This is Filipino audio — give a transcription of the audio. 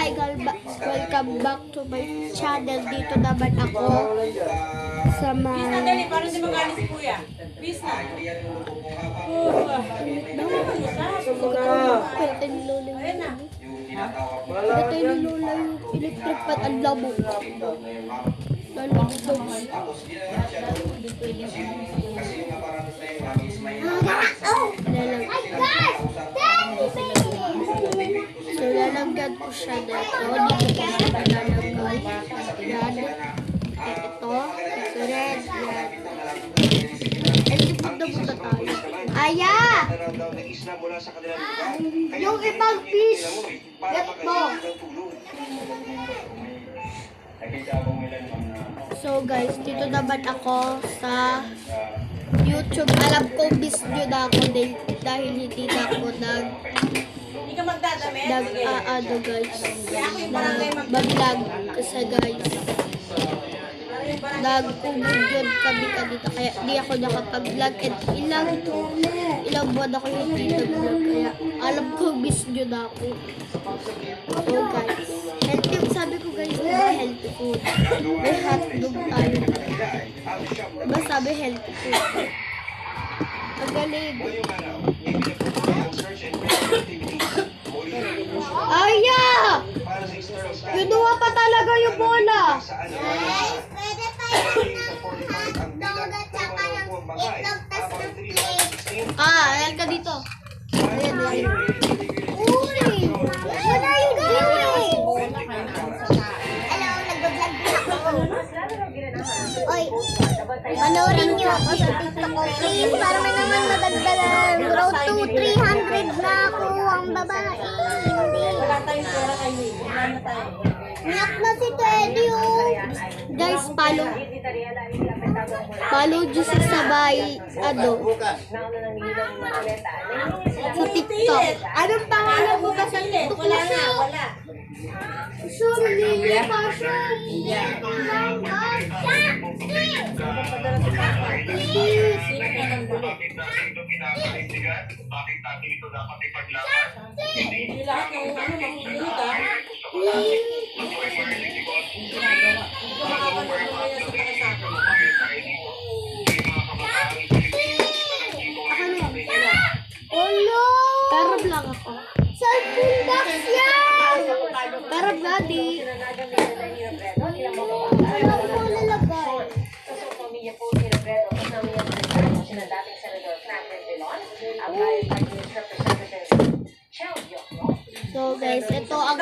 hi guys, welcome back to my channel. Dito naman ako sa Peace na dali, para di magalit si Kuya. Peace na. Pwede ni Lola yung pwede ni Lola yung electric pan. Ang labo. Lalo dito. So, lalagyan ko siya dito. Dito ko siya lalagay. Yan. Ito. Ito red. Yan. And ipag na muna tayo. Aya! Yung ibang fish. Ito. So guys, dito naman ako sa YouTube. Alam ko video na ako dahil hindi na ako Hindi ka magdadamit? ano guys, mag-vlog kasi guys. Nag-video kami kanina kaya hindi ako nakapag-vlog at ilang buwan ako hindi nag-vlog kaya alam ko video na ako. So guys, healthy, sabi ko guys, healthy food. May hotdog tayo. Diba sabi healthy food? Magaling. Aya! Kinuha pa talaga yung bola. Pwede tayo ng hotdog at saka ng itlog tas ng plate. Ayan ka dito. Ayan, ayan. Uy! What are you doing? Hello, nag-vlog din ako. Oy, panoorin niyo ako sa TikTok ko. Please, para may naman madagdagan. Road to 300 na ako ang babae. Hindi. Wala tayong pera kayo. Wala na tayo. Iyak na si Teddy, oh. Guys, follow nyo sa sabay, sa TikTok. Anong pangalan mo ba sa TikTok? Wala na, wala. Sure, Lily pa siya. Sino ka nang gulo? Hindi lahat ng makikinig ha. Olo! Pero vlog ako. Cellphone box yan! Pero buddy. Ano mo lalagay? So guys, ito ang